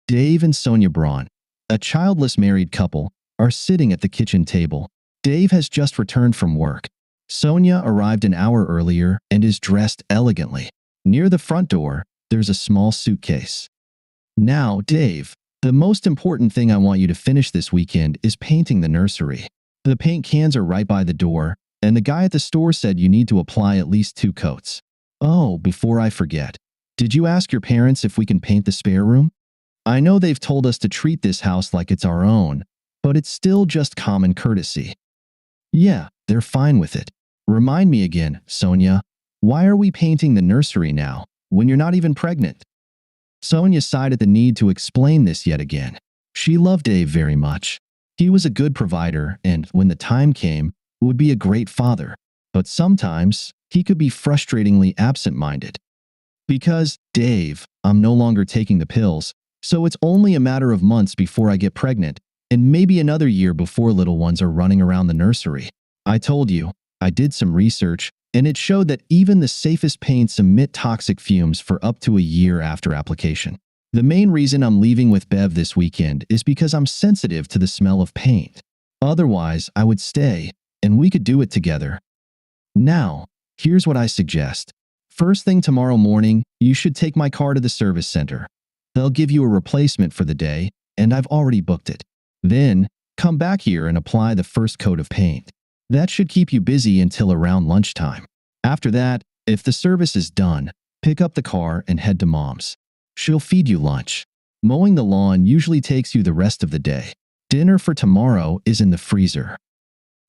Dave and Sonia Braun, a childless married couple, are sitting at the kitchen table. Dave has just returned from work. Sonia arrived an hour earlier and is dressed elegantly. Near the front door, there's a small suitcase. Now, Dave, the most important thing I want you to finish this weekend is painting the nursery. The paint cans are right by the door, and the guy at the store said you need to apply at least 2 coats. Oh, before I forget, did you ask your parents if we can paint the spare room? I know they've told us to treat this house like it's our own, but it's still just common courtesy. Yeah, they're fine with it. Remind me again, Sonia, why are we painting the nursery now, when you're not even pregnant? Sonia sighed at the need to explain this yet again. She loved Dave very much. He was a good provider and, when the time came, would be a great father. But sometimes, he could be frustratingly absent-minded. Because, Dave, I'm no longer taking the pills, so it's only a matter of months before I get pregnant, and maybe another year before little ones are running around the nursery. I told you, I did some research, and it showed that even the safest paints emit toxic fumes for up to a year after application. The main reason I'm leaving with Bev this weekend is because I'm sensitive to the smell of paint. Otherwise, I would stay, and we could do it together. Now, here's what I suggest. First thing tomorrow morning, you should take my car to the service center. They'll give you a replacement for the day, and I've already booked it. Then, come back here and apply the first coat of paint. That should keep you busy until around lunchtime. After that, if the service is done, pick up the car and head to Mom's. She'll feed you lunch. Mowing the lawn usually takes you the rest of the day. Dinner for tomorrow is in the freezer.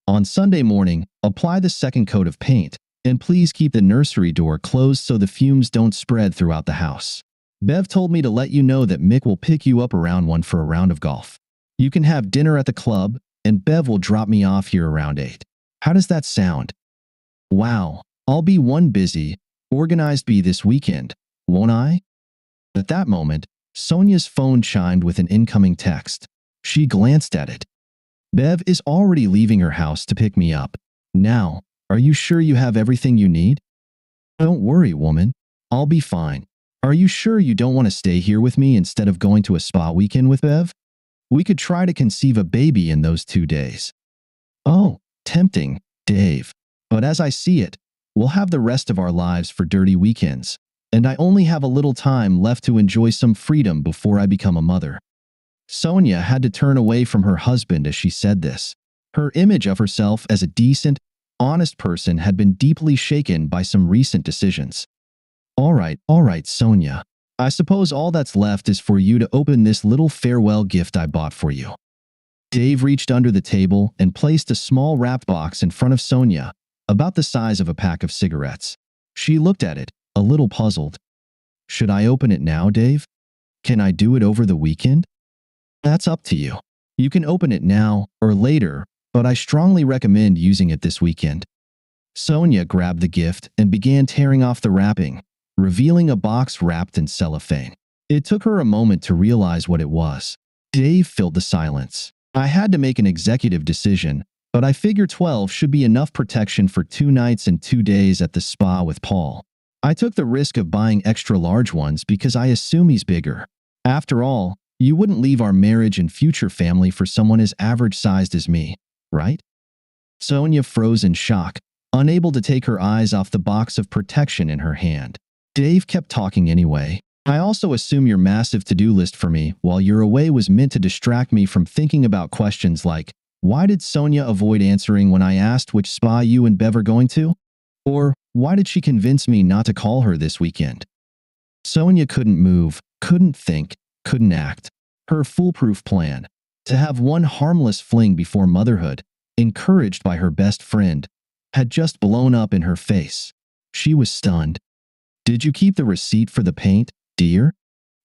On Sunday morning, apply the second coat of paint, and please keep the nursery door closed so the fumes don't spread throughout the house. Bev told me to let you know that Mick will pick you up around 1 for a round of golf. You can have dinner at the club, and Bev will drop me off here around 8. How does that sound? Wow, I'll be one busy, organized bee this weekend, won't I? At that moment, Sonia's phone chimed with an incoming text. She glanced at it. Bev is already leaving her house to pick me up. Now, are you sure you have everything you need? Don't worry, woman. I'll be fine. Are you sure you don't want to stay here with me instead of going to a spa weekend with Bev? We could try to conceive a baby in those 2 days. Oh, tempting, Dave. But as I see it, we'll have the rest of our lives for dirty weekends, and I only have a little time left to enjoy some freedom before I become a mother. Sonia had to turn away from her husband as she said this. Her image of herself as a decent, honest person had been deeply shaken by some recent decisions. All right, Sonia. I suppose all that's left is for you to open this little farewell gift I bought for you. Dave reached under the table and placed a small wrapped box in front of Sonia, about the size of a pack of cigarettes. She looked at it, a little puzzled. Should I open it now, Dave? Can I do it over the weekend? That's up to you. You can open it now or later, but I strongly recommend using it this weekend. Sonia grabbed the gift and began tearing off the wrapping, revealing a box wrapped in cellophane. It took her a moment to realize what it was. Dave filled the silence. I had to make an executive decision, but I figure 12 should be enough protection for 2 nights and 2 days at the spa with Paul. I took the risk of buying extra large ones because I assume he's bigger. After all, you wouldn't leave our marriage and future family for someone as average-sized as me, right? Sonia froze in shock, unable to take her eyes off the box of protection in her hand. Dave kept talking anyway. I also assume your massive to-do list for me while you're away was meant to distract me from thinking about questions like, why did Sonia avoid answering when I asked which spa you and Bev are going to? Or, why did she convince me not to call her this weekend? Sonia couldn't move, couldn't think, couldn't act. Her foolproof plan, to have one harmless fling before motherhood, encouraged by her best friend, had just blown up in her face. She was stunned. Did you keep the receipt for the paint, dear?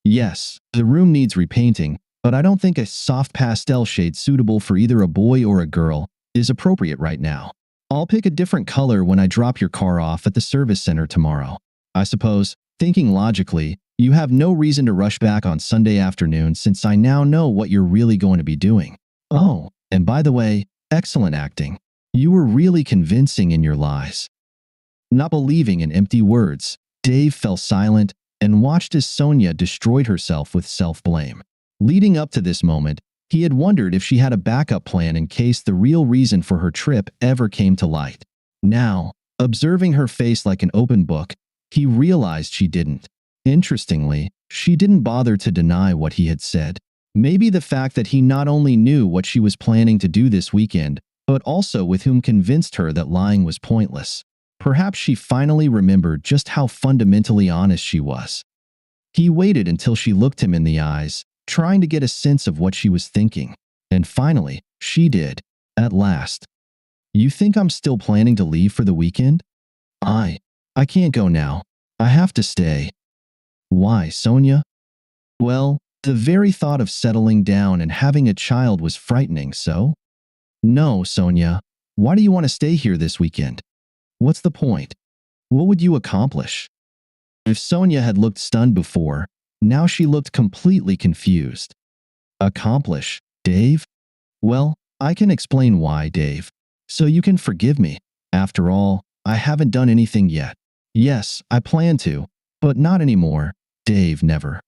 Yes, the room needs repainting, but I don't think a soft pastel shade suitable for either a boy or a girl is appropriate right now. I'll pick a different color when I drop your car off at the service center tomorrow. I suppose, thinking logically, you have no reason to rush back on Sunday afternoon since I now know what you're really going to be doing. Oh, and by the way, excellent acting. You were really convincing in your lies. Not believing in empty words, Dave fell silent and watched as Sonia destroyed herself with self-blame. Leading up to this moment, he had wondered if she had a backup plan in case the real reason for her trip ever came to light. Now, observing her face like an open book, he realized she didn't. Interestingly, she didn't bother to deny what he had said. Maybe the fact that he not only knew what she was planning to do this weekend, but also with whom convinced her that lying was pointless. Perhaps she finally remembered just how fundamentally honest she was. He waited until she looked him in the eyes, trying to get a sense of what she was thinking. And finally, she did. At last. "You think I'm still planning to leave for the weekend?" I can't go now. I have to stay." "Why, Sonia?" "Well, the very thought of settling down and having a child was frightening, so?" "No, Sonia. Why do you want to stay here this weekend? What's the point? What would you accomplish?" If Sonia had looked stunned before, now she looked completely confused. "Accomplish, Dave? Well, I can explain why, Dave. So you can forgive me. After all, I haven't done anything yet. Yes, I plan to, but not anymore. Dave, never."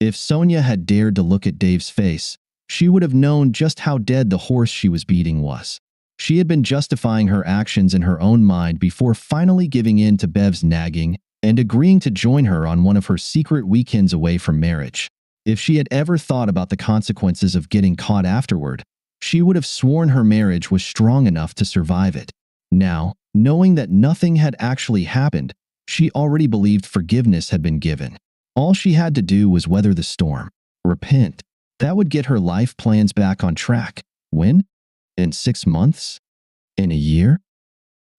If Sonia had dared to look at Dave's face, she would have known just how dead the horse she was beating was. She had been justifying her actions in her own mind before finally giving in to Bev's nagging and agreeing to join her on one of her secret weekends away from marriage. If she had ever thought about the consequences of getting caught afterward, she would have sworn her marriage was strong enough to survive it. Now, knowing that nothing had actually happened, she already believed forgiveness had been given. All she had to do was weather the storm. Repent. That would get her life plans back on track. When? In 6 months? In a year?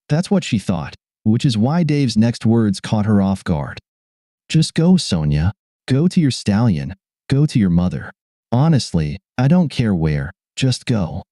That's what she thought, which is why Dave's next words caught her off guard. "Just go, Sonia. Go to your stallion. Go to your mother. Honestly, I don't care where. Just go."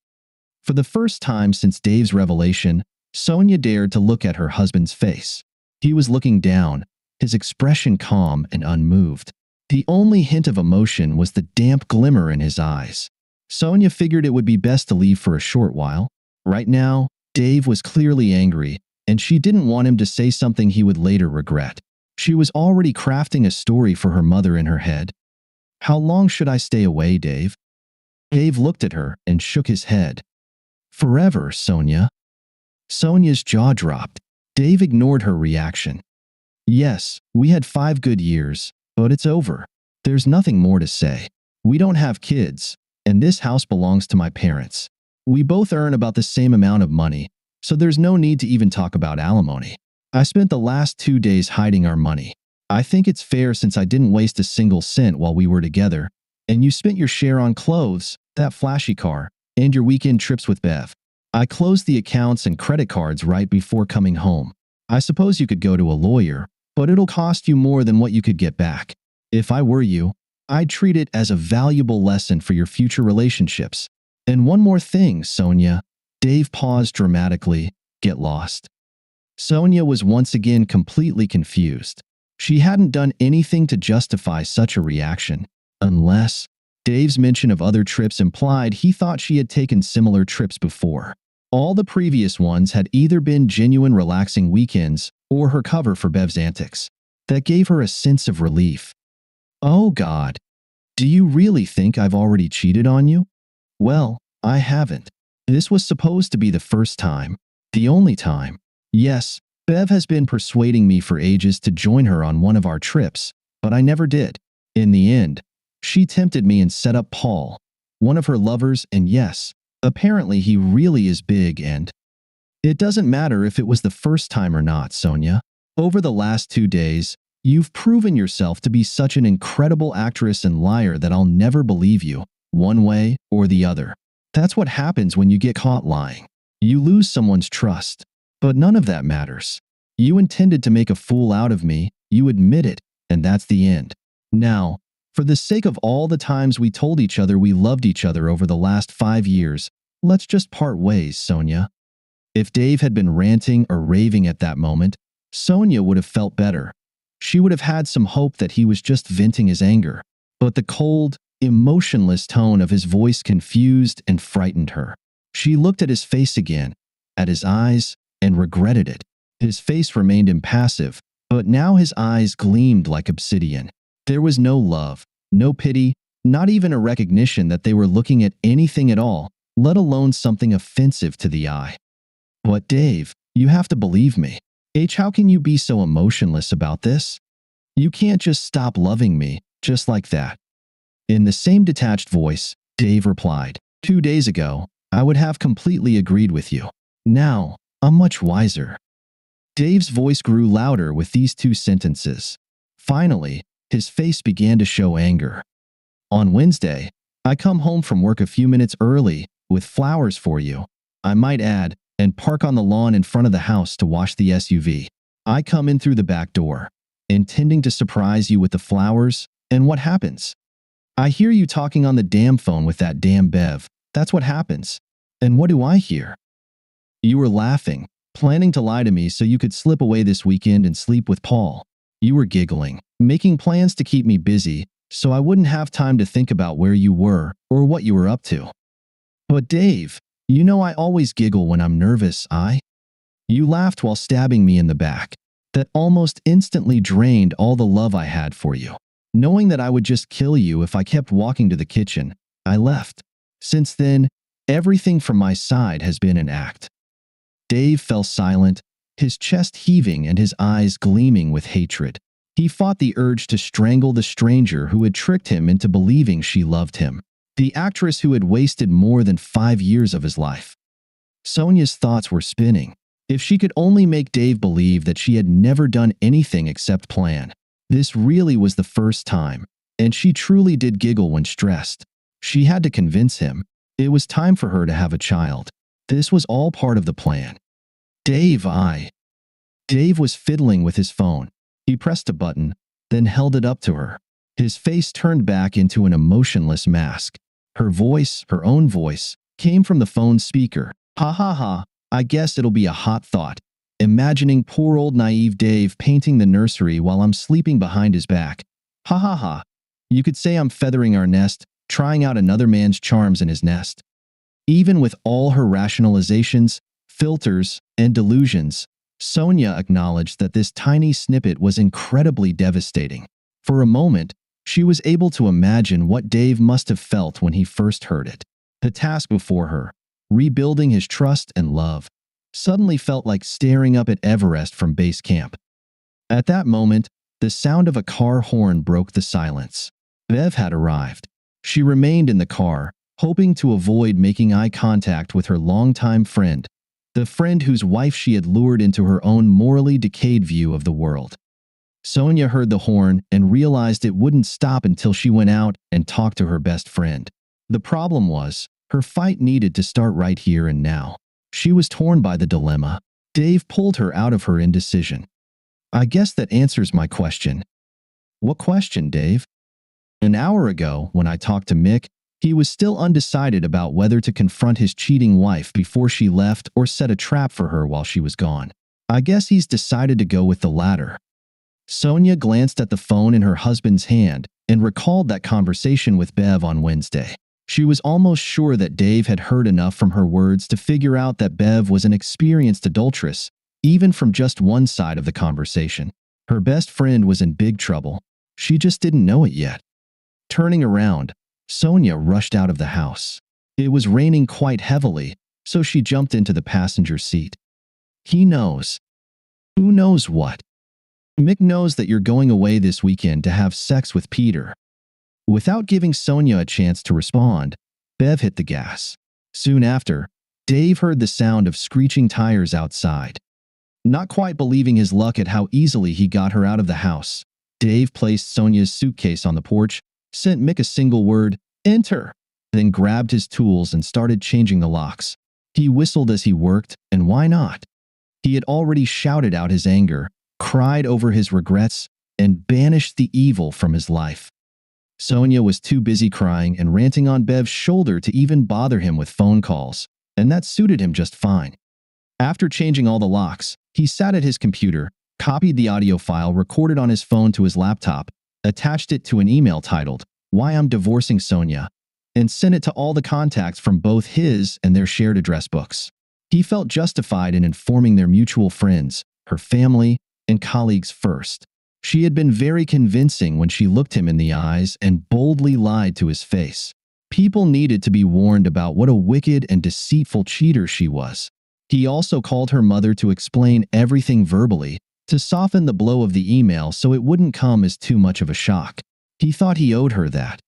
For the first time since Dave's revelation, Sonia dared to look at her husband's face. He was looking down, his expression calm and unmoved. The only hint of emotion was the damp glimmer in his eyes. Sonia figured it would be best to leave for a short while. Right now, Dave was clearly angry, and she didn't want him to say something he would later regret. She was already crafting a story for her mother in her head. "How long should I stay away, Dave?" Dave looked at her and shook his head. "Forever, Sonia." Sonia's jaw dropped. Dave ignored her reaction. "Yes, we had 5 good years, but it's over. There's nothing more to say. We don't have kids, and this house belongs to my parents. We both earn about the same amount of money, so there's no need to even talk about alimony. I spent the last 2 days hiding our money. I think it's fair since I didn't waste a single cent while we were together, and you spent your share on clothes, that flashy car, and your weekend trips with Bev. I closed the accounts and credit cards right before coming home. I suppose you could go to a lawyer, but it'll cost you more than what you could get back. If I were you, I'd treat it as a valuable lesson for your future relationships. And one more thing, Sonia." Dave paused dramatically. "Get lost." Sonia was once again completely confused. She hadn't done anything to justify such a reaction, unless Dave's mention of other trips implied he thought she had taken similar trips before. All the previous ones had either been genuine relaxing weekends or her cover for Bev's antics. That gave her a sense of relief. "Oh God, do you really think I've already cheated on you?" "Well, I haven't. This was supposed to be the first time, the only time. Yes, Bev has been persuading me for ages to join her on one of our trips, but I never did. In the end, she tempted me and set up Paul, one of her lovers, and yes, apparently he really is big and—" "It doesn't matter if it was the first time or not, Sonia. Over the last 2 days, you've proven yourself to be such an incredible actress and liar that I'll never believe you, one way or the other. That's what happens when you get caught lying. You lose someone's trust. But none of that matters. You intended to make a fool out of me, you admit it, and that's the end. Now, for the sake of all the times we told each other we loved each other over the last 5 years, let's just part ways, Sonia." If Dave had been ranting or raving at that moment, Sonia would have felt better. She would have had some hope that he was just venting his anger. But the cold, emotionless tone of his voice confused and frightened her. She looked at his face again, at his eyes, and regretted it. His face remained impassive, but now his eyes gleamed like obsidian. There was no love, no pity, Not even a recognition that they were looking at anything at all, let alone something offensive to the eye. But Dave, you have to believe me. How can you be so emotionless about this? You can't just stop loving me, just like that. In the same detached voice, Dave replied, 2 days ago, I would have completely agreed with you. Now, I'm much wiser. Dave's voice grew louder with these two sentences. Finally, his face began to show anger. On Wednesday, I come home from work a few minutes early with flowers for you, I might add, and park on the lawn in front of the house to wash the SUV. I come in through the back door, intending to surprise you with the flowers, and what happens? I hear you talking on the damn phone with that damn Bev. That's what happens. And what do I hear? You were laughing, planning to lie to me so you could slip away this weekend and sleep with Paul. You were giggling, making plans to keep me busy so I wouldn't have time to think about where you were or what you were up to. But Dave, you know I always giggle when I'm nervous, You laughed while stabbing me in the back. That almost instantly drained all the love I had for you. Knowing that I would just kill you if I kept walking to the kitchen, I left. Since then, everything from my side has been an act. Dave fell silent, his chest heaving and his eyes gleaming with hatred. He fought the urge to strangle the stranger who had tricked him into believing she loved him. The actress who had wasted more than 5 years of his life. Sonia's thoughts were spinning. If she could only make Dave believe that she had never done anything except plan. This really was the first time, and she truly did giggle when stressed. She had to convince him. It was time for her to have a child. This was all part of the plan. Dave was fiddling with his phone. He pressed a button, then held it up to her. His face turned back into an emotionless mask. Her voice, her own voice, came from the phone's speaker. Ha ha ha, I guess it'll be a hot thought. Imagining poor old naive Dave painting the nursery while I'm sleeping behind his back. Ha ha ha. You could say I'm feathering our nest, trying out another man's charms in his nest. Even with all her rationalizations, filters, and delusions, Sonia acknowledged that this tiny snippet was incredibly devastating. For a moment, she was able to imagine what Dave must have felt when he first heard it. The task before her, rebuilding his trust and love, suddenly felt like staring up at Everest from base camp. At that moment, the sound of a car horn broke the silence. Bev had arrived. She remained in the car, hoping to avoid making eye contact with her longtime friend, the friend whose wife she had lured into her own morally decayed view of the world. Sonia heard the horn and realized it wouldn't stop until she went out and talked to her best friend. The problem was, her fight needed to start right here and now. She was torn by the dilemma. Dave pulled her out of her indecision. I guess that answers my question. What question, Dave? An hour ago, when I talked to Mick, he was still undecided about whether to confront his cheating wife before she left or set a trap for her while she was gone. I guess he's decided to go with the latter. Sonia glanced at the phone in her husband's hand and recalled that conversation with Bev on Wednesday. She was almost sure that Dave had heard enough from her words to figure out that Bev was an experienced adulteress, even from just one side of the conversation. Her best friend was in big trouble. She just didn't know it yet. Turning around, Sonia rushed out of the house. It was raining quite heavily, so she jumped into the passenger seat. He knows. Who knows what? Mick knows that you're going away this weekend to have sex with Peter. Without giving Sonia a chance to respond, Bev hit the gas. Soon after, Dave heard the sound of screeching tires outside. Not quite believing his luck at how easily he got her out of the house, Dave placed Sonia's suitcase on the porch, sent Mick a single word, "Enter," then grabbed his tools and started changing the locks. He whistled as he worked, and why not? He had already shouted out his anger, cried over his regrets, and banished the evil from his life. Sonia was too busy crying and ranting on Bev's shoulder to even bother him with phone calls, and that suited him just fine. After changing all the locks, he sat at his computer, copied the audio file recorded on his phone to his laptop, attached it to an email titled, "Why I'm Divorcing Sonia," and sent it to all the contacts from both his and their shared address books. He felt justified in informing their mutual friends, her family, and colleagues first. She had been very convincing when she looked him in the eyes and boldly lied to his face. People needed to be warned about what a wicked and deceitful cheater she was. He also called her mother to explain everything verbally, to soften the blow of the email so it wouldn't come as too much of a shock. He thought he owed her that.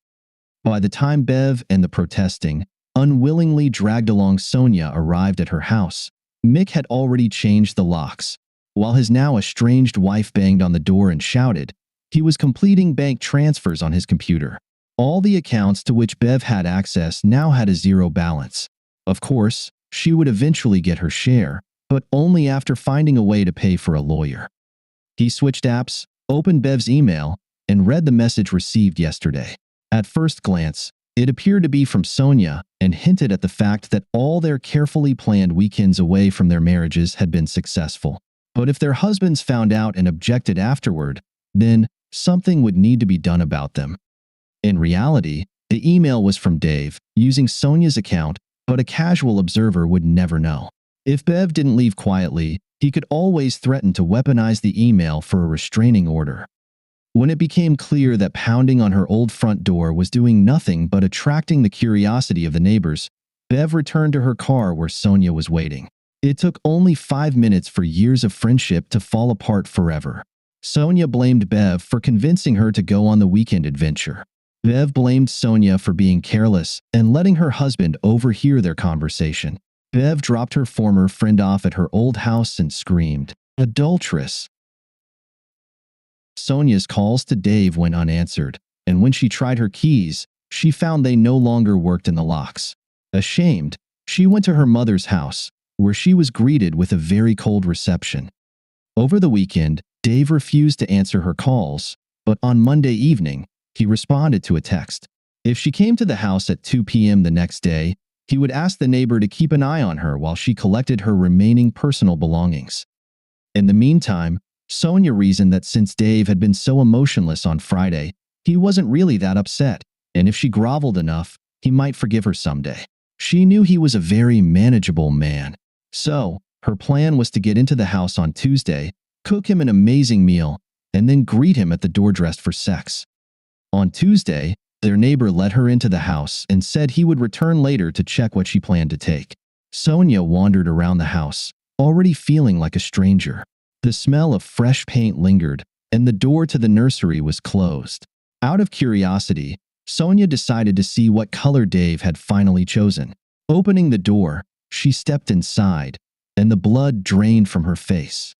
By the time Bev and the protesting, unwillingly dragged along Sonia arrived at her house, Mick had already changed the locks. While his now estranged wife banged on the door and shouted, he was completing bank transfers on his computer. All the accounts to which Bev had access now had a zero balance. Of course, she would eventually get her share, but only after finding a way to pay for a lawyer. He switched apps, opened Bev's email, and read the message received yesterday. At first glance, it appeared to be from Sonia and hinted at the fact that all their carefully planned weekends away from their marriages had been successful. But if their husbands found out and objected afterward, then something would need to be done about them. In reality, the email was from Dave, using Sonia's account, but a casual observer would never know. If Bev didn't leave quietly, he could always threaten to weaponize the email for a restraining order. When it became clear that pounding on her old front door was doing nothing but attracting the curiosity of the neighbors, Bev returned to her car where Sonia was waiting. It took only 5 minutes for years of friendship to fall apart forever. Sonia blamed Bev for convincing her to go on the weekend adventure. Bev blamed Sonia for being careless and letting her husband overhear their conversation. Bev dropped her former friend off at her old house and screamed, "Adulteress!" Sonia's calls to Dave went unanswered, and when she tried her keys, she found they no longer worked in the locks. Ashamed, she went to her mother's house, where she was greeted with a very cold reception. Over the weekend, Dave refused to answer her calls, but on Monday evening, he responded to a text. If she came to the house at 2 p.m. the next day, he would ask the neighbor to keep an eye on her while she collected her remaining personal belongings. In the meantime, Sonia reasoned that since Dave had been so emotionless on Friday, he wasn't really that upset, and if she groveled enough, he might forgive her someday. She knew he was a very manageable man. So, her plan was to get into the house on Tuesday, cook him an amazing meal, and then greet him at the door dressed for sex. On Tuesday, their neighbor let her into the house and said he would return later to check what she planned to take. Sonia wandered around the house, already feeling like a stranger. The smell of fresh paint lingered, and the door to the nursery was closed. Out of curiosity, Sonia decided to see what color Dave had finally chosen. Opening the door, she stepped inside, and the blood drained from her face.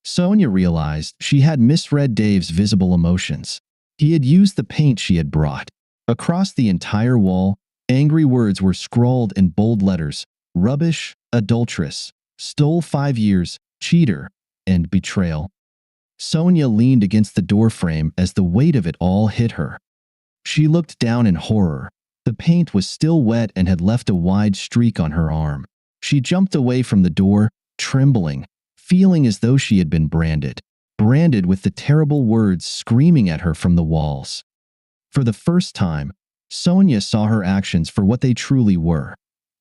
Sonia realized she had misread Dave's visible emotions. He had used the paint she had brought. Across the entire wall, angry words were scrawled in bold letters: rubbish, adulteress, stole 5 years, cheater, and betrayal. Sonia leaned against the doorframe as the weight of it all hit her. She looked down in horror. The paint was still wet and had left a wide streak on her arm. She jumped away from the door, trembling, feeling as though she had been branded with the terrible words screaming at her from the walls. For the first time, Sonia saw her actions for what they truly were: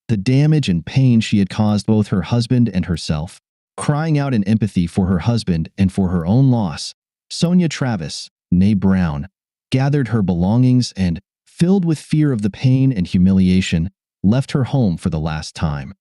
the damage and pain she had caused both her husband and herself. Crying out in empathy for her husband and for her own loss, Sonia Travis, née Brown, gathered her belongings and, filled with fear of the pain and humiliation, left her home for the last time.